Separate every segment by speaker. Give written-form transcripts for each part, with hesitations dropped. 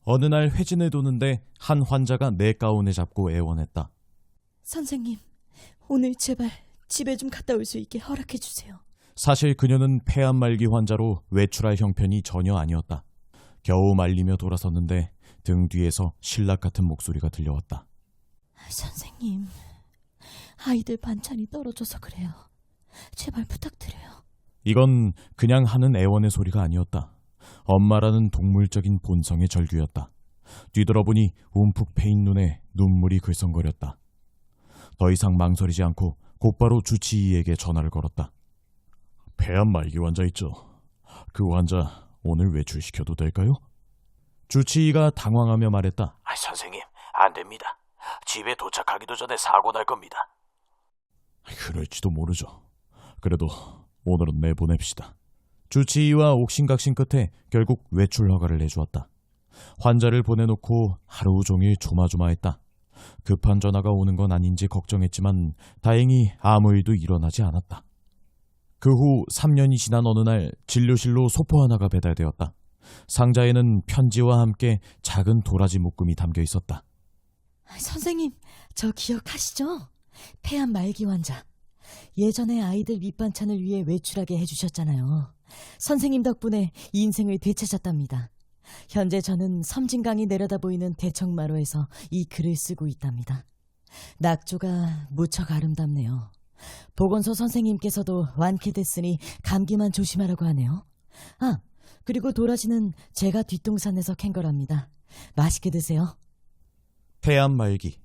Speaker 1: 어느 날 회진을 도는데 한 환자가 내 가운을 잡고 애원했다.
Speaker 2: 선생님, 오늘 제발 집에 좀 갔다 올 수 있게 허락해 주세요.
Speaker 1: 사실 그녀는 폐암 말기 환자로 외출할 형편이 전혀 아니었다. 겨우 말리며 돌아섰는데 등 뒤에서 신락 같은 목소리가 들려왔다.
Speaker 2: 선생님, 아이들 반찬이 떨어져서 그래요. 제발 부탁드려요.
Speaker 1: 이건 그냥 하는 애원의 소리가 아니었다. 엄마라는 동물적인 본성의 절규였다. 뒤돌아보니 움푹 패인 눈에 눈물이 글썽거렸다. 더 이상 망설이지 않고 곧바로 주치의에게 전화를 걸었다. 폐암 말기 환자 있죠? 그 환자 오늘 외출시켜도 될까요? 주치의가 당황하며 말했다.
Speaker 3: 선생님, 안 됩니다. 집에 도착하기도 전에 사고 날 겁니다.
Speaker 1: 그럴지도 모르죠. 그래도 오늘은 내보냅시다. 주치의와 옥신각신 끝에 결국 외출 허가를 내주었다. 환자를 보내놓고 하루 종일 조마조마했다. 급한 전화가 오는 건 아닌지 걱정했지만 다행히 아무 일도 일어나지 않았다. 그 후 3년이 지난 어느 날 진료실로 소포 하나가 배달되었다. 상자에는 편지와 함께 작은 도라지 묶음이 담겨 있었다.
Speaker 2: 선생님, 저 기억하시죠? 폐암 말기 환자. 예전에 아이들 밑반찬을 위해 외출하게 해주셨잖아요. 선생님 덕분에 인생을 되찾았답니다. 현재 저는 섬진강이 내려다 보이는 대청마루에서 이 글을 쓰고 있답니다. 낙조가 무척 아름답네요. 보건소 선생님께서도 완쾌됐으니 감기만 조심하라고 하네요. 그리고 도라지는 제가 뒷동산에서 캔 거랍니다. 맛있게 드세요.
Speaker 1: 폐암 말기.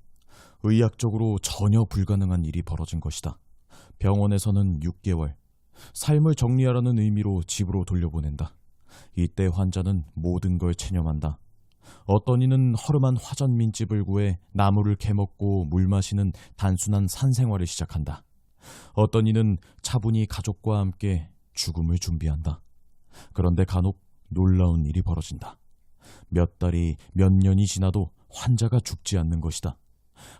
Speaker 1: 의학적으로 전혀 불가능한 일이 벌어진 것이다. 병원에서는 6개월. 삶을 정리하라는 의미로 집으로 돌려보낸다. 이때 환자는 모든 걸 체념한다. 어떤 이는 허름한 화전민집을 구해 나무를 캐먹고 물 마시는 단순한 산생활을 시작한다. 어떤 이는 차분히 가족과 함께 죽음을 준비한다. 그런데 간혹 놀라운 일이 벌어진다. 몇 달이 몇 년이 지나도 환자가 죽지 않는 것이다.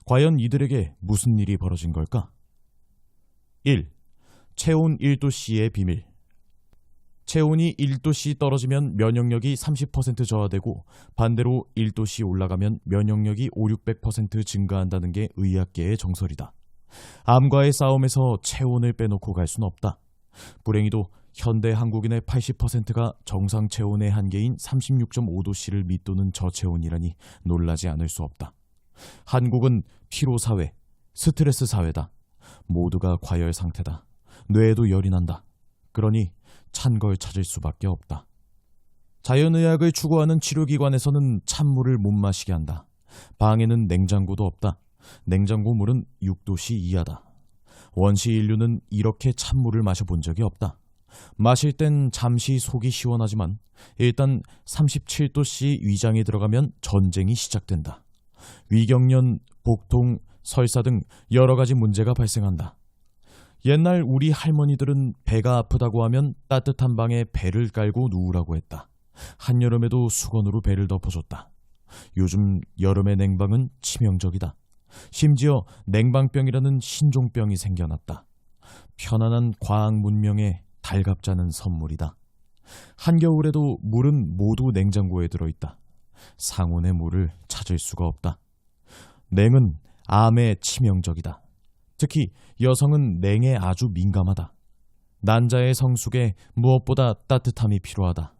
Speaker 1: 과연 이들에게 무슨 일이 벌어진 걸까? 1. 체온 1도씨의 비밀. 체온이 1도씨 떨어지면 면역력이 30% 저하되고 반대로 1도씨 올라가면 면역력이 5,600% 증가한다는 게 의학계의 정설이다. 암과의 싸움에서 체온을 빼놓고 갈 수는 없다. 불행히도 현대 한국인의 80%가 정상 체온의 한계인 36.5도씨를 밑도는 저체온이라니 놀라지 않을 수 없다. 한국은 피로사회, 스트레스 사회다. 모두가 과열 상태다. 뇌에도 열이 난다. 그러니 찬 걸 찾을 수밖에 없다. 자연의학을 추구하는 치료기관에서는 찬물을 못 마시게 한다. 방에는 냉장고도 없다. 냉장고 물은 6도씨 이하다. 원시 인류는 이렇게 찬물을 마셔본 적이 없다. 마실 땐 잠시 속이 시원하지만 일단 37도씨 위장에 들어가면 전쟁이 시작된다. 위경련, 복통, 설사 등 여러 가지 문제가 발생한다. 옛날 우리 할머니들은 배가 아프다고 하면 따뜻한 방에 배를 깔고 누우라고 했다. 한여름에도 수건으로 배를 덮어줬다. 요즘 여름의 냉방은 치명적이다. 심지어 냉방병이라는 신종병이 생겨났다. 편안한 과학 문명에 달갑자는 선물이다. 한겨울에도 물은 모두 냉장고에 들어있다. 상온의 물을 찾을 수가 없다. 냉은 암에 치명적이다. 특히 여성은 냉에 아주 민감하다. 난자의 성숙에 무엇보다 따뜻함이 필요하다.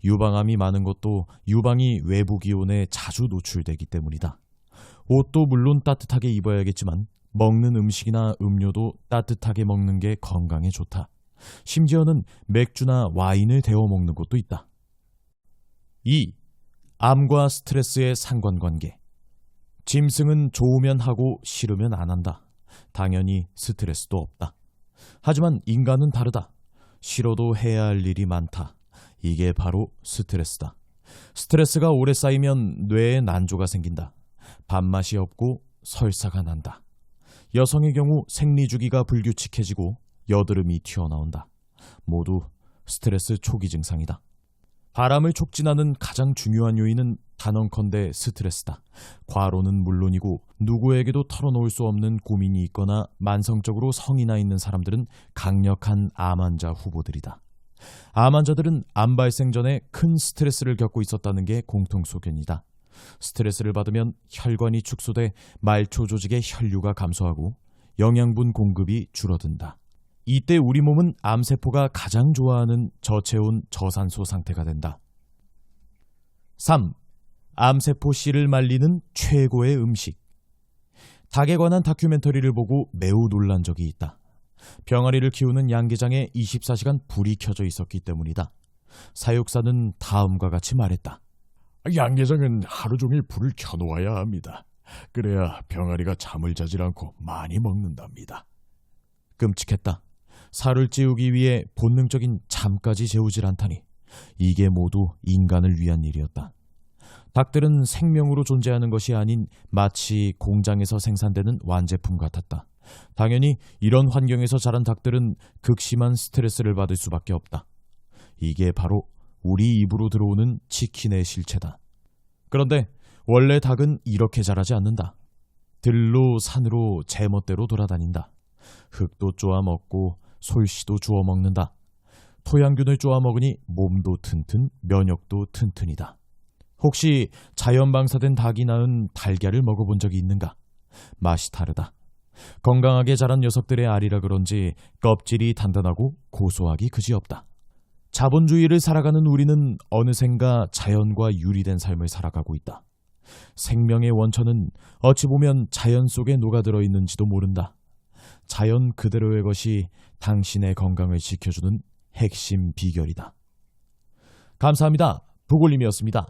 Speaker 1: 유방암이 많은 것도 유방이 외부 기온에 자주 노출되기 때문이다. 옷도 물론 따뜻하게 입어야겠지만 먹는 음식이나 음료도 따뜻하게 먹는 게 건강에 좋다. 심지어는 맥주나 와인을 데워 먹는 것도 있다. 2. 암과 스트레스의 상관관계. 짐승은 좋으면 하고 싫으면 안 한다. 당연히 스트레스도 없다. 하지만 인간은 다르다. 싫어도 해야 할 일이 많다. 이게 바로 스트레스다. 스트레스가 오래 쌓이면 뇌에 난조가 생긴다. 밥맛이 없고 설사가 난다. 여성의 경우 생리주기가 불규칙해지고 여드름이 튀어나온다. 모두 스트레스 초기 증상이다. 바람을 촉진하는 가장 중요한 요인은 단언컨대 스트레스다. 과로는 물론이고 누구에게도 털어놓을 수 없는 고민이 있거나 만성적으로 성이 나 있는 사람들은 강력한 암 환자 후보들이다. 암 환자들은 암 발생 전에 큰 스트레스를 겪고 있었다는 게 공통 소견이다. 스트레스를 받으면 혈관이 축소돼 말초 조직의 혈류가 감소하고 영양분 공급이 줄어든다. 이때 우리 몸은 암세포가 가장 좋아하는 저체온 저산소 상태가 된다. 3. 암세포 씨를 말리는 최고의 음식. 닭에 관한 다큐멘터리를 보고 매우 놀란 적이 있다. 병아리를 키우는 양계장에 24시간 불이 켜져 있었기 때문이다. 사육사는 다음과 같이 말했다.
Speaker 4: 양계장은 하루 종일 불을 켜놓아야 합니다. 그래야 병아리가 잠을 자질 않고 많이 먹는답니다.
Speaker 1: 끔찍했다. 살을 찌우기 위해 본능적인 잠까지 재우질 않다니. 이게 모두 인간을 위한 일이었다. 닭들은 생명으로 존재하는 것이 아닌 마치 공장에서 생산되는 완제품 같았다. 당연히 이런 환경에서 자란 닭들은 극심한 스트레스를 받을 수밖에 없다. 이게 바로 우리 입으로 들어오는 치킨의 실체다. 그런데 원래 닭은 이렇게 자라지 않는다. 들로 산으로 제멋대로 돌아다닌다. 흙도 쪼아 먹고 솔씨도 주워 먹는다. 토양균을 쪼아 먹으니 몸도 튼튼, 면역도 튼튼이다. 혹시 자연 방사된 닭이 낳은 달걀을 먹어본 적이 있는가? 맛이 다르다. 건강하게 자란 녀석들의 알이라 그런지 껍질이 단단하고 고소하기 그지없다. 자본주의를 살아가는 우리는 어느샌가 자연과 유리된 삶을 살아가고 있다. 생명의 원천은 어찌 보면 자연 속에 녹아들어 있는지도 모른다. 자연 그대로의 것이 당신의 건강을 지켜주는 핵심 비결이다. 감사합니다. 부골님이었습니다.